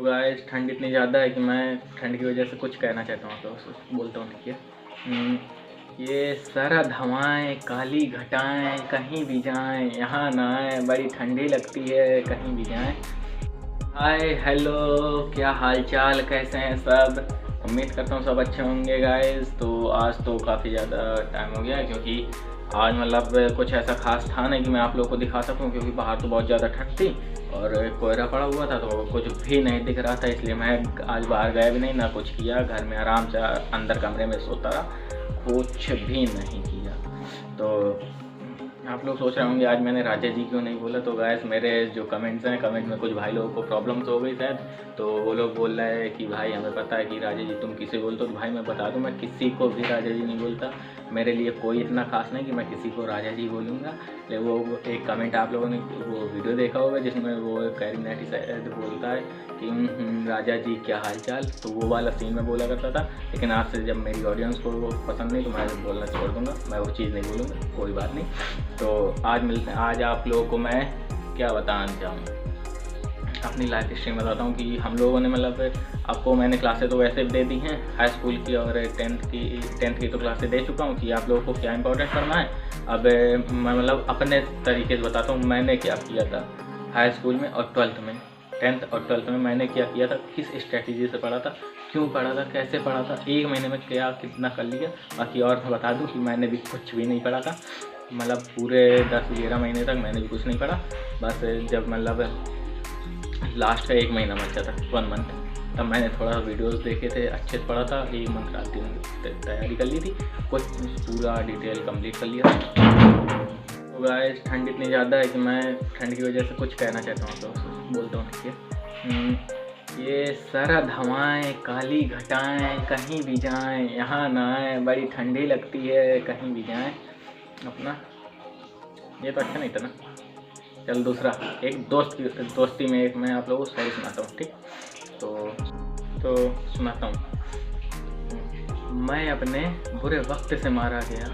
Guys ठंड इतनी ज़्यादा है कि मैं ठंड की वजह से कुछ कहना चाहता हूँ तो बोलता हूँ, ठीक है। ये सरद हवाएं काली घटाएं कहीं भी जाएं, यहाँ ना आए, बड़ी ठंडी लगती है कहीं भी जाएं। हाय हेलो, क्या हाल चाल, कैसे हैं सब। उम्मीद करता हूँ सब अच्छे होंगे गाइस। तो आज तो काफ़ी ज़्यादा टाइम हो गया है, क्योंकि आज मतलब कुछ ऐसा खास था नहीं कि मैं आप लोगों को दिखा सकूं, क्योंकि बाहर तो बहुत ज़्यादा ठंड थी और कोहरा पड़ा हुआ था तो कुछ भी नहीं दिख रहा था। इसलिए मैं आज बाहर गया भी नहीं, ना कुछ किया, घर में आराम से अंदर कमरे में सोता रहा, कुछ भी नहीं किया। तो आप लोग सोच रहे होंगे आज मैंने राजा जी क्यों नहीं बोला। तो गाइस मेरे जो कमेंट्स हैं, कमेंट में कुछ भाई लोगों को प्रॉब्लम्स हो गई शायद, तो वो लोग बोल रहे हैं कि भाई हमें पता है कि राजा जी तुम किसे बोलते हो। तो भाई मैं बता दूं, मैं किसी को भी राजा जी नहीं बोलता। मेरे लिए कोई इतना खास नहीं कि मैं किसी को राजा जी बोलूँगा। लेकिन वो एक कमेंट आप लोगों ने वो वीडियो देखा होगा जिसमें वो कैरिनेटी शायद बोलता है कि राजा जी क्या हाल चाल, तो वो वाला सीन में बोला करता था। लेकिन आज से जब मेरी ऑडियंस को वो पसंद नहीं तो मैं बोलना छोड़ दूँगा, मैं वो चीज़ नहीं बोलूँगा, कोई बात नहीं। तो आज आप लोगों को मैं क्या बताना चाहूँ, अपनी लाइफ हिस्ट्री में बताता हूँ कि हम लोगों ने मतलब आपको मैंने क्लासें तो वैसे भी दे दी हैं, हाई स्कूल की और टेंथ की तो क्लासें दे चुका हूँ कि आप लोगों को क्या इंपॉर्टेंट पढ़ना है। अब मैं मतलब अपने तरीके से बताता हूँ मैंने क्या किया था हाई स्कूल में और ट्वेल्थ में। टेंथ और ट्वेल्थ में मैंने क्या किया था, किस स्ट्रेटजी से पढ़ा था, क्यों पढ़ा था, कैसे पढ़ा था, एक महीने में क्या कितना कर लिया। बाकी और मैं बता दूँ कि मैंने भी कुछ भी नहीं पढ़ा था, मतलब पूरे 10-11 महीने तक मैंने भी कुछ नहीं पढ़ा। बस जब मतलब लास्ट का एक महीना बचा था, 1 मंथ, तब मैंने थोड़ा वीडियोस देखे थे, अच्छे से पढ़ा था। 1 मंथ रात दिन तैयारी कर ली थी, कुछ पूरा डिटेल कंप्लीट कर लिया था। तो गाइस ठंड इतनी ज़्यादा है कि मैं ठंड की वजह से कुछ कहना चाहता हूँ तो बोलता हूँ, ठीक है। ये सरद हवाएं काली घटाएं कहीं भी जाएं, यहाँ ना आए, बड़ी ठंडी लगती है कहीं भी जाएं। अपना ये तो अच्छा नहीं था ना। चल दूसरा, एक दोस्ती में एक मैं आप लोगों को शायरी सुनाता हूँ, ठीक। तो सुनाता हूँ। मैं अपने बुरे वक्त से मारा गया,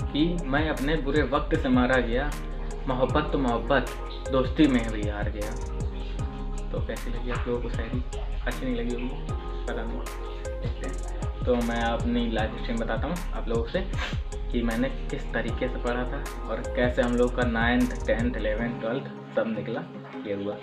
कि मैं अपने बुरे वक्त से मारा गया, मोहब्बत तो मोहब्बत दोस्ती में भी हार गया। तो कैसी लगी आप लोगों को शायरी, अच्छी नहीं लगी होगी, पता नहीं, देखते हैं। तो मैं अपनी लाइफ हिस्ट्री बताता हूँ आप लोगों से कि मैंने किस तरीके से पढ़ा था और कैसे हम लोग का 9th 10th 11th 12th सब निकला, ये हुआ।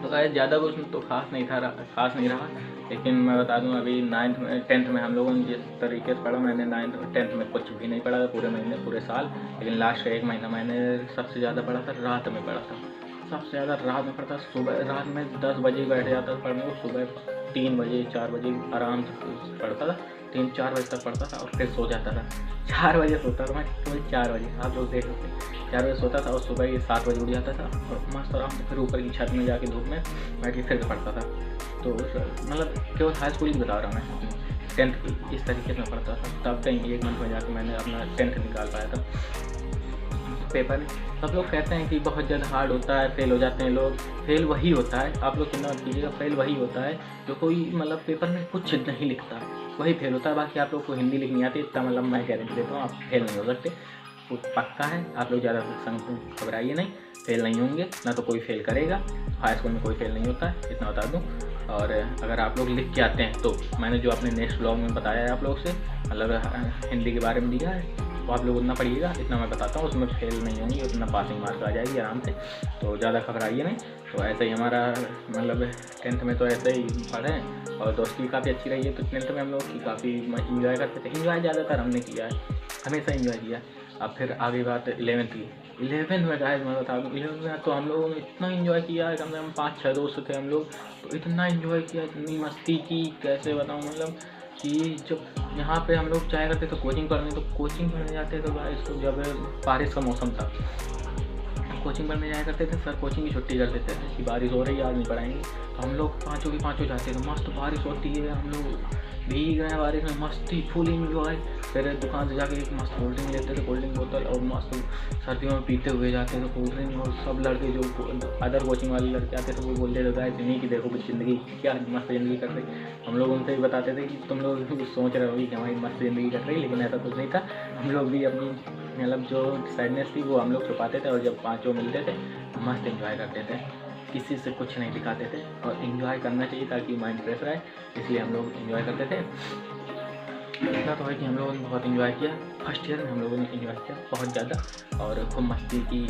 तो शायद ज़्यादा कुछ तो खास नहीं रहा। लेकिन मैं बता दूं, अभी 9th में 10th में हम लोगों ने जिस तरीके से पढ़ा, मैंने 9th और 10th में कुछ भी नहीं पढ़ा था पूरे महीने पूरे साल। लेकिन लास्ट का 1 महीना मैंने सबसे ज़्यादा पढ़ा था, रात में पढ़ा था, सबसे ज़्यादा रात में पढ़ता। सुबह रात में 10 बजे बैठ जाता था पढ़ने को, सुबह 3 बजे 4 बजे आराम से पढ़ता था, 3-4 बजे तक पढ़ता था और फिर सो जाता था। 4 बजे सोता था मैं, केवल 4 बजे, आप लोग देख सकते हैं। 4 बजे सोता था और सुबह ही 7 बजे उठ जाता था और मस्त आराम से फिर ऊपर की छत में जाके धूप में बैठ के फिर से पढ़ता था। तो मतलब केवल हाई स्कूल ही बता रहा हूँ मैं, 10th की इस तरीके से मैं पढ़ता था। तब कहीं 1 मंथ में जाकर मैंने अपना 10th निकाल पाया था। पेपर सब लोग कहते हैं कि बहुत ज़्यादा हार्ड होता है, फेल हो जाते हैं लोग। फेल वही होता है, आप लोग चिंता मत कीजिएगा, फेल वही होता है जो कोई मतलब पेपर में कुछ नहीं लिखता, वही फेल होता है। बाकी आप लोग को हिंदी लिखनी आती है, इतना मतलब मैं गारंटी देता हूँ आप फेल नहीं हो सकते, वो पक्का है। आप लोग ज़्यादा घबराइए नहीं, फेल नहीं होंगे, ना तो कोई फेल करेगा। हाई स्कूल में कोई फेल नहीं होता है, इतना बता दूँ। और अगर आप लोग लिख के आते हैं तो मैंने जो अपने नेक्स्ट ब्लॉग में बताया है आप लोग से, मतलब हिंदी के बारे में दिया है, तो आप लोग उतना पढ़िएगा, इतना मैं बताता हूँ, उसमें फेल नहीं होंगी, उतना पासिंग मार्क्स आ जाएगी आराम से। तो ज़्यादा घबराइए नहीं। तो ऐसे ही हमारा मतलब 10th में तो ऐसे ही पढ़े और दोस्ती भी काफ़ी अच्छी रही है। तो 10th में हम लोग की काफ़ी इंजॉय करते थे, इंजॉय ज़्यादातर हमने किया है, हमेशा इंजॉय किया। अब फिर आगे बात 11th की। 11th में गाइस मैं बता दूँ, 11th में तो हम लोगों ने इतना इंजॉय किया है, कम से कम 5-6 दोस्त थे हम लोग, तो इतना इंजॉय किया, इतनी मस्ती की, कैसे बताऊँ मतलब कि जब यहाँ पे हम लोग जाया करते थे कोचिंग पढ़ने, तो कोचिंग पढ़ने जाते तो गाइस, तो जब बारिश का मौसम था, कोचिंग पढ़ने जाया करते थे, सर कोचिंग की छुट्टी कर देते थे कि बारिश हो रही है आज नहीं पढ़ाएंगे। तो हम लोग पाँचों के पाँचों जाते थे, मस्त बारिश होती है, हम लोग भीग गए बारिश में, मस्ती फुल इंजॉय। फिर दुकान से जाके एक मस्त कोल्ड ड्रिंक लेते थे, कोल्ड ड्रिंक बोतल, और मस्त सर्दियों में पीते हुए जाते थे कोल्ड ड्रिंक। और सब लड़के जो अदर कोचिंग वाले लड़के आते थे वो बोलते थे गाइस इन्हीं की देखो कुछ ज़िंदगी क्या मस्त ज़िंदगी कट रही। हम लोग उनसे भी बताते थे कि तुम लोग सोच रहे होगी कि हमारी मस्त ज़िंदगी कट रही, लेकिन ऐसा कुछ नहीं था। हम लोग भी अपनी मतलब जो सैडनेस थी वो हम लोग छुपाते थे, और जब पाँचों मिलते थे मस्त एंजॉय करते थे। किसी से कुछ नहीं दिखाते थे और इन्जॉय करना चाहिए ताकि माइंड फ्रेश रहे, इसलिए हम लोग इन्जॉय करते थे। इतना तो है कि हम लोगों ने बहुत इन्जॉय किया। फर्स्ट ईयर में हम लोगों ने इन्जॉय किया बहुत ज़्यादा और खूब मस्ती की,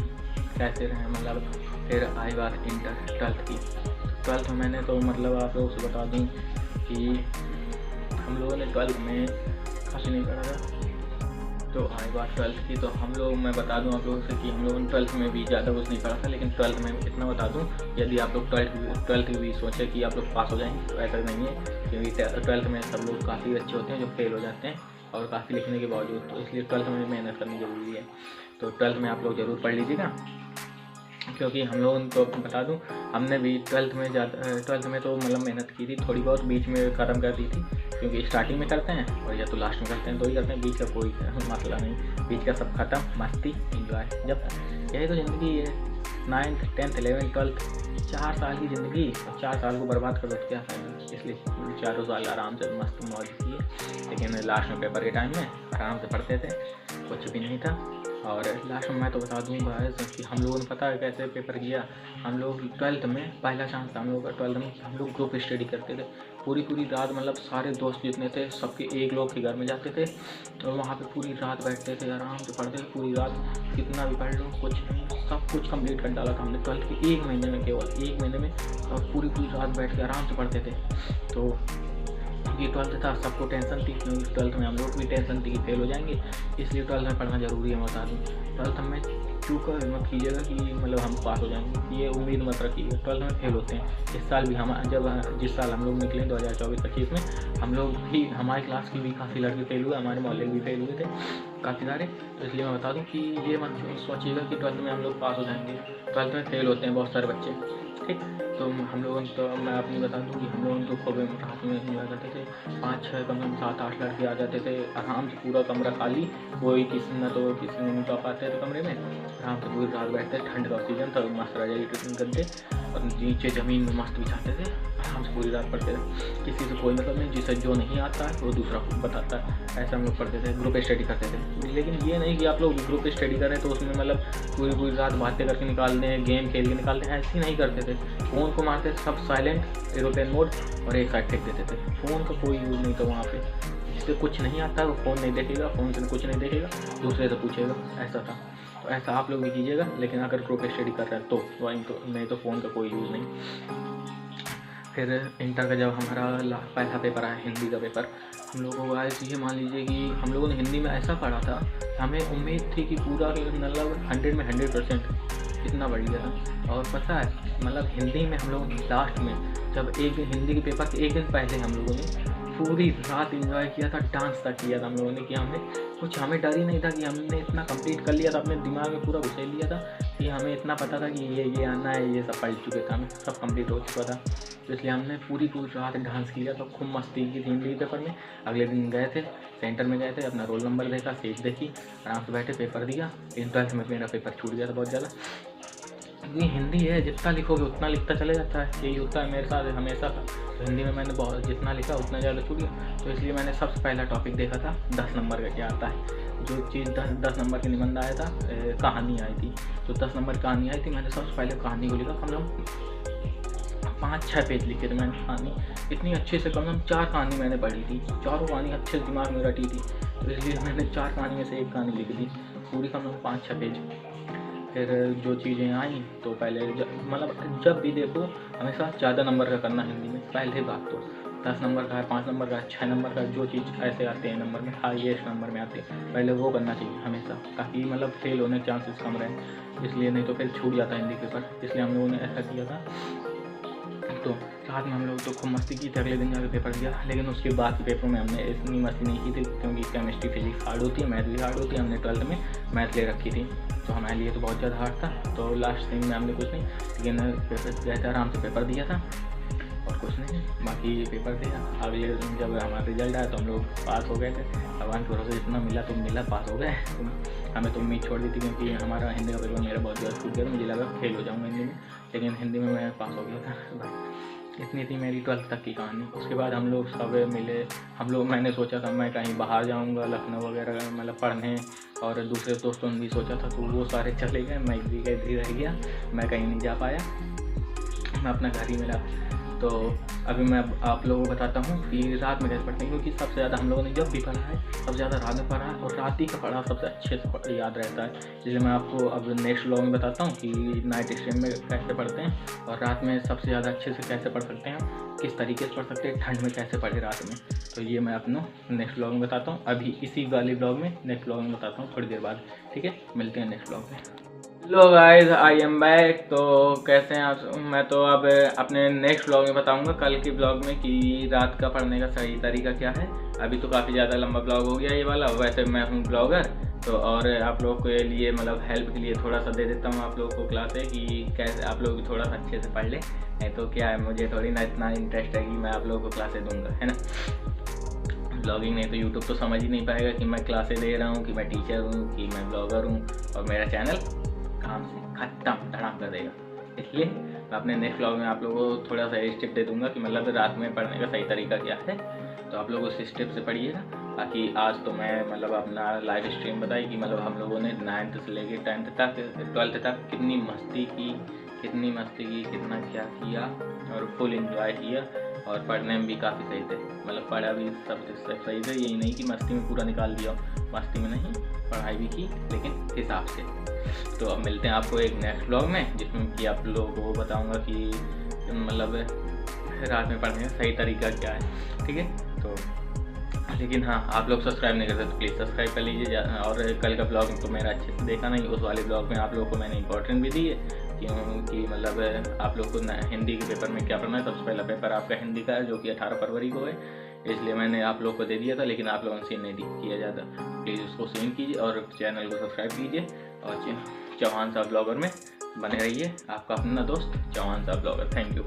कैसे रहे मतलब। फिर आई बात इंटर 12th की। 12th में मैंने तो मतलब आप लोगों से बता दूँ कि हम लोगों ने 12th में काफ़ी नहीं पढ़ा था। तो आई बात 12th की, तो हम लोग, मैं बता दूं आप लोगों से कि हम लोगों ने 12th में भी ज़्यादा कुछ नहीं पढ़ा था, लेकिन 12th में इतना बता दूं, यदि आप लोग 12th की भी सोचे कि आप लोग पास हो जाएंगे तो ऐसा नहीं है, क्योंकि 12th में सब लोग काफ़ी अच्छे होते हैं जो फेल हो जाते हैं और काफ़ी लिखने के बावजूद, तो इसलिए 12th में मेहनत करनी ज़रूरी है। तो 12th में आप लोग ज़रूर पढ़ लीजिएगा, क्योंकि हम लोगों को बता दूं हमने भी 12th में तो मतलब मेहनत की थी थोड़ी बहुत, बीच में ख़त्म कर दी थी, क्योंकि स्टार्टिंग में करते हैं और या तो लास्ट में करते हैं, दो ही करते हैं, बीच का कोई मसला नहीं, बीच का सब खत्म, मस्ती इंजॉय जब तक। यही तो ज़िंदगी है, 9th 10th 11th 12th 4 साल की ज़िंदगी, 4 साल को बर्बाद कर दो तो क्या फायदा, इसलिए 4 साल आराम से मस्त मौज किए। लेकिन लास्ट में पेपर के टाइम में आराम से पढ़ते थे, कुछ भी नहीं था। और लास्ट में मैं तो बता दूँगा कि हम लोगों ने पता है कैसे पेपर किया। हम लोग 12th में पहला चांस था हम लोगों का 12th में, हम लोग ग्रुप स्टडी करते थे पूरी रात, मतलब सारे दोस्त जितने थे सबके एक लोग के घर में जाते थे और वहाँ पे पूरी रात बैठते थे, आराम से पढ़ते थे पूरी रात, कितना भी पढ़ लो कुछ नहीं, सब कुछ कंप्लीट कर डाला था हमने 12th के 1 महीने में, केवल 1 महीने में, और पूरी रात बैठ के आराम से पढ़ते थे। तो ये 12th था, सबको टेंशन थी, क्योंकि 12th में हम लोग भी टेंशन थी कि फेल हो जाएंगे, इसलिए 12th में पढ़ना ज़रूरी है। मैं बता दूँ 12th में चूक मत कीजिएगा कि मतलब हम पास हो जाएंगे, ये उम्मीद मत रखिएगा। 12th में फेल होते हैं, इस साल भी हम जिस साल हम लोग निकले 2024-25 में, हम लोग भी, हमारी क्लास की भी काफ़ी लड़के फेल हुए, हमारे मोहल्ले भी फेल हुए थे काफ़ी सारे। तो इसलिए मैं बता दूँ कि ये मत सोचिएगा कि 12th में हम लोग पास हो जाएंगे, 12th में फेल होते हैं बहुत सारे बच्चे, ठीक। तो हम लोगों ने, तो मैं अपनी बता दूँ कि हम लोगों ने तो खूब रात में इंजॉय करते थे, 5-6 कम से कम 7-8 लड़के आ जाते थे, आराम से पूरा कमरा खाली, कोई किसी न तो किसी नहीं पा पाते थे कमरे में, आराम से पूरी रात बैठते, ठंड का सीजन था, मस्त रजाई गद्दे और नीचे ज़मीन में मस्त बिछाते थे, आराम से पूरी रात पढ़ते थे, किसी से कोई मतलब नहीं, जिसे जो नहीं आता है वो दूसरा को बताता है, ऐसा हम लोग पढ़ते थे, ग्रुप स्टडी करते थे। लेकिन ये नहीं कि आप लोग ग्रुप स्टडी करें तो उसमें मतलब पूरी रात बातें करके निकाल दें, गेम खेल के निकाल दें, ऐसे नहीं करते थे। फ़ोन को मारते थे सब साइलेंट, एरोप्लेन मोड, और एक साइड फेंक देते थे, फ़ोन का कोई यूज़ नहीं था वहाँ पे। जिससे कुछ नहीं आता वो फ़ोन नहीं देखेगा, फ़ोन से कुछ नहीं देखेगा, दूसरे से पूछेगा, ऐसा था। तो ऐसा आप लोग भी कीजिएगा, लेकिन अगर ग्रुप स्टडी कर रहे हैं तो वहीं, तो नहीं तो फ़ोन का कोई यूज़ नहीं। फिर इंटर का जब हमारा पहला पेपर आया, हिंदी का पेपर, हम लोगों को आया, ये मान लीजिए कि हम लोगों ने हिंदी में ऐसा पढ़ा था, हमें उम्मीद थी कि पूरा मतलब 100 में 100% इतना बढ़िया था। और पता है मतलब हिंदी में हम लोग लास्ट में जब एक दिन हिंदी के पेपर के एक दिन पहले हम लोगों ने पूरी रात एंजॉय किया था, डांस तक किया था हम लोगों ने, कि हमें डर ही नहीं था, कि हमने इतना कंप्लीट कर लिया था, अपने दिमाग में पूरा घुसेड़ लिया था कि हमें इतना पता था कि ये आना है, ये सब पढ़ चुके थे, हमें सब कंप्लीट हो चुका था। तो इसलिए हमने पूरी रात डांस किया था, खूब मस्ती की थी हिंदी के पेपर में। अगले दिन गए थे सेंटर में, गए थे, अपना रोल नंबर देखा, सीट देखी, आराम से बैठे पेपर दिया। लेकिन 12th में मेरा पेपर छूट गया था बहुत ज़्यादा। इतनी हिंदी है, जितना लिखोगे उतना लिखता चले जाता है, यही होता है मेरे साथ हमेशा का। तो हिंदी में मैंने बहुत जितना लिखा उतना ज़्यादा छूट गया। तो इसलिए मैंने सबसे पहला टॉपिक देखा था 10 नंबर का क्या आता है। जो चीज़ 10 नंबर की निबंध आया था, कहानी आई थी, तो 10 नंबर कहानी आई थी। मैंने सबसे पहले कहानी को लिखा, कम से कम 5-6 पेज लिखे थे मैंने कहानी, इतनी अच्छे से, कम से कम 4 कहानी मैंने पढ़ी थी, चारों कहानी अच्छे से दिमाग में रटी थी। तो इसलिए मैंने 4 कहानी में से एक कहानी लिखी थी पूरी, कम से कम 5-6 पेज। फिर जो चीज़ें आई तो पहले मतलब जब भी देखो हमेशा ज़्यादा नंबर का करना हिंदी में। पहले बात तो 10 नंबर का है, 5 नंबर का है, 6 नंबर का, जो चीज़ ऐसे आते हैं नंबर में, हाईएस्ट नंबर में आते हैं, पहले वो करना चाहिए हमेशा, ताकि मतलब फेल होने के चांसेस कम रहे। इसलिए नहीं तो फिर छूट जाता है हिंदी पेपर, इसलिए हम लोगों ने ऐसा किया था। तो रात में हम लोग तो खूब मस्ती की थी, अगले दिन जाकर पेपर दिया। लेकिन उसके बाद के पेपरों में हमने इतनी मस्ती नहीं की थी, क्योंकि केमिस्ट्री फिजिक्स हार्ड होती है, मैथ भी हार्ड होती है। हमने 12th में मैथ ले रखी थी, तो हमारे लिए तो बहुत ज़्यादा हार्ड था। तो लास्ट टाइम में हमने कुछ नहीं, लेकिन पेपर दिया था, आराम से पेपर दिया था और कुछ नहीं, बाकी पेपर दिया। अगले दिन जब हमारा रिजल्ट आया तो हम लोग पास हो गए थे। भगवान के भरोसे जितना मिला तो मिला, पास हो गए। हमें तो उम्मीद छोड़ दी थी, क्योंकि हमारा हिंदी का पेपर मेरा बहुत ज़्यादा छूट गया, मुझे लगा फेल हो जाऊँगा हिंदी में, लेकिन हिंदी में मैं पास हो गया था। इतनी थी मेरी 12th तक की कहानी। उसके बाद हम लोग सब मिले, मैंने सोचा था मैं कहीं बाहर जाऊंगा, लखनऊ वगैरह मतलब पढ़ने, और दूसरे दोस्तों ने भी सोचा था, तो वो सारे चले गए, मैं भी इधर रह गया, मैं कहीं नहीं जा पाया। मैं अपना घर ही मिला। तो अभी मैं आप लोगों को बताता हूँ कि रात में कैसे पढ़ते हैं, क्योंकि सबसे ज़्यादा हम लोगों ने जब भी पढ़ा है सबसे ज़्यादा रात में पढ़ा है, और रात ही का पढ़ा सबसे अच्छे से याद रहता है। इसलिए मैं आपको अब नेक्स्ट व्लॉग में बताता हूँ कि नाइट स्ट्रीम में कैसे पढ़ते हैं और रात में सबसे ज़्यादा अच्छे से कैसे पढ़ सकते हैं, किस तरीके से पढ़ सकते हैं, ठंड में कैसे पढ़े रात में। तो ये मैं अपना नेक्स्ट व्लॉग में बताता हूँ, अभी इसी वाली व्लॉग में नेक्स्ट व्लॉग में बताता हूँ थोड़ी देर बाद। ठीक है, मिलते हैं नेक्स्ट व्लॉग में। Hello guys, I am back. तो कैसे हैं आप? मैं तो अब अपने नेक्स्ट ब्लॉग में बताऊंगा, कल के ब्लॉग में, कि रात का पढ़ने का सही तरीका क्या है। अभी तो काफ़ी ज़्यादा लंबा ब्लॉग हो गया ये वाला। वैसे मैं हूँ ब्लॉगर, तो और आप लोग के लिए मतलब हेल्प के लिए थोड़ा सा दे देता हूँ आप लोगों को क्लासें, कि कैसे आप लोग भी थोड़ा सा अच्छे से पढ़ लें। नहीं तो क्या है, मुझे थोड़ी ना इतना इंटरेस्ट है कि मैं आप लोगों को क्लासें दूँगा, है ना। ब्लॉगिंग नहीं तो यूट्यूब तो समझ ही नहीं पाएगा कि मैं क्लासें दे रहा हूँ, कि मैं टीचर हूँ, कि मैं ब्लॉगर हूँ, और मेरा चैनल काम से खत्म धड़ाम कर देगा। इसलिए मैं अपने नेक्स्ट व्लॉग में आप लोगों को थोड़ा सा स्टेप दे दूंगा कि मतलब रात में पढ़ने का सही तरीका क्या है। तो आप लोग उस स्टेप से पढ़िएगा। बाकी आज तो मैं मतलब अपना लाइव स्ट्रीम बताई कि मतलब हम लोगों ने 9th से लेके 10th तक 12th तक कितनी मस्ती की, कितना क्या किया, और फुल इंजॉय किया, और पढ़ने में भी काफ़ी सही थे। मतलब पढ़ा भी सब सही थे, यही नहीं कि मस्ती में पूरा निकाल दिया। मस्ती में नहीं, पढ़ाई भी की लेकिन हिसाब से। तो अब मिलते हैं आपको एक नेक्स्ट व्लॉग में, जिसमें कि आप लोगों को बताऊंगा कि मतलब रात में पढ़ने का सही तरीका क्या है। ठीक है, तो लेकिन हाँ, आप लोग सब्सक्राइब नहीं करते तो प्लीज़ सब्सक्राइब कर लीजिए। और कल का ब्लॉग तो मेरा अच्छे से देखा नहीं, उस वाले ब्लॉग में आप लोगों को मैंने इंपॉर्टेंट भी दी है, क्योंकि मतलब आप लोग को हिंदी के पेपर में क्या पढ़ना है। सबसे पहला पेपर आपका हिंदी का है, जो कि 18 फरवरी को है, इसलिए मैंने आप लोग को दे दिया था, लेकिन आप लोगों ने सीन नहीं किया जाता। प्लीज़ उसको सीन कीजिए और चैनल को सब्सक्राइब कीजिए, और चौहान साहब ब्लॉगर में बने रहिए। आपका अपना दोस्त चौहान साहब ब्लॉगर। Thank you.